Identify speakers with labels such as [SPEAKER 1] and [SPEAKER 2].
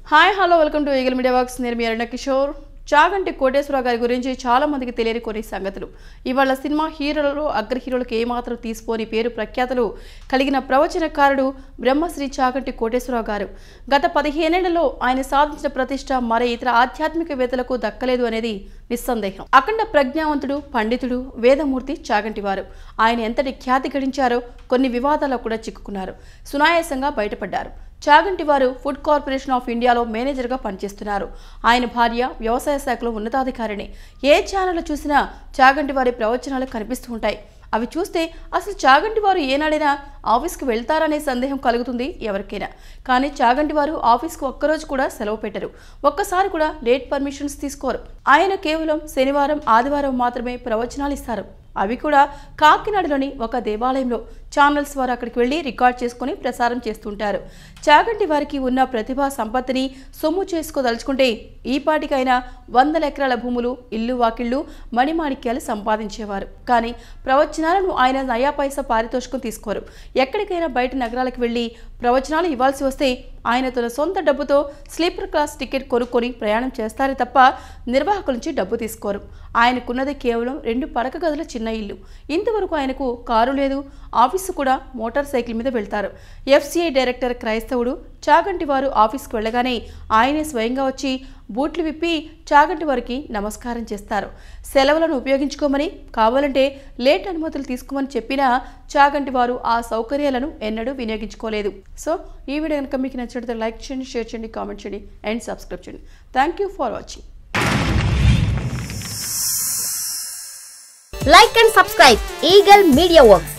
[SPEAKER 1] Hi hello welcome to eagle media works. నేను మీ అరుణ కిషోర్. చాగంటి కోటేశ్వరరావు గారి గురించి చాలా మందికి తెలియని కొన్ని సంగతులు. ఇవాళ సినిమా హీరోలలో అగ్ర హీరోలకు ఏమాత్రం తీసిపోని పేరు ప్రఖ్యాతులు కలిగిన ప్రవచనకారుడు బ్రహ్మశ్రీ చాగంటి కోటేశ్వరరావు గారు. గత 15 ఏళ్లలో ఆయన సాధించిన ప్రతిష్ట మరే ఇతర ఆధ్యాత్మికవేత్తలకు దక్కలేదు అనేది నిస్సందేహం. అఖండ ప్రజ్ఞావంతుడు, పండితుడు, వేదమూర్తి చాగంటి వారు. ఆయన ఎంతటి ఖ్యాతి గడించారో కొన్ని వివాదాల్లో కూడా చిక్కుకున్నారు. సునాయాసంగా బయటపడ్డారు. చాగంటి వారు ఫుడ్ కార్పొరేషన్ ఆఫ్ ఇండియాలో మేనేజర్గా పనిచేస్తున్నారు. ఆయన భార్య వ్యవసాయ శాఖలో ఉన్నతాధికారిని. ఏ ఛానల్ చూసినా చాగంటి వారి ప్రవచనాలు కనిపిస్తూ ఉంటాయి. అవి చూస్తే అసలు చాగంటి వారు ఏనాడైనా ఆఫీస్కి వెళ్తారనే సందేహం కలుగుతుంది ఎవరికైనా. కానీ చాగంటి వారు ఆఫీస్కి ఒక్కరోజు కూడా సెలవు పెట్టరు. ఒక్కసారి కూడా లేట్ పర్మిషన్స్ తీసుకోరు. ఆయన కేవలం శనివారం, ఆదివారం మాత్రమే ప్రవచనాలు ఇస్తారు. అవి కూడా కాకినాడలోని ఒక దేవాలయంలో. ఛానల్స్ వారు అక్కడికి వెళ్ళి రికార్డ్ చేసుకుని ప్రసారం చేస్తుంటారు. చాగంటి వారికి ఉన్న ప్రతిభా సంపత్తిని సొమ్ము చేసుకోదలుచుకుంటే ఈ పాటికైనా 100 ఎకరాల భూములు, ఇల్లు వాకిళ్ళు, మణిమాణిక్యాలు సంపాదించేవారు. కానీ ప్రవచనాలను ఆయన నయా పైసా పారితోషికం తీసుకోరు. ఎక్కడికైనా బయట నగరాలకు వెళ్ళి ప్రవచనాలు ఇవ్వాల్సి వస్తే ఆయన తన సొంత డబ్బుతో స్లీపర్ క్లాస్ టికెట్ కొనుక్కొని ప్రయాణం చేస్తారే తప్ప నిర్వాహకుల నుంచి డబ్బు తీసుకోరు. ఆయనకున్నది కేవలం 2 పడక గదుల చిన్న ఇల్లు. ఇంతవరకు ఆయనకు కారు లేదు. ఆఫీసు కూడా మోటార్ సైకిల్ మీద వెళ్తారు. FCI డైరెక్టర్ క్రైస్తవుడు. చాగంటి వారు ఆఫీస్కి వెళ్ళగానే ఆయనే స్వయంగా వచ్చి బూట్లు విప్పి చాగంటి వారికి నమస్కారం చేస్తారు. సెలవులను ఉపయోగించుకోమని, కావాలంటే లేట్ అనుమతులు తీసుకోమని చెప్పినా చాగంటి వారు ఆ సౌకర్యాలను ఎన్నడూ వినియోగించుకోలేదు. సో ఈ వీడియో కనుక మీకు నచ్చినట్లయితే లైక్ చేయండి, షేర్ చేయండి, కామెంట్ చేయండి అండ్ సబ్స్క్రైబ్ చేయండి. Thank you for watching.
[SPEAKER 2] Like and subscribe Eagle Media Works.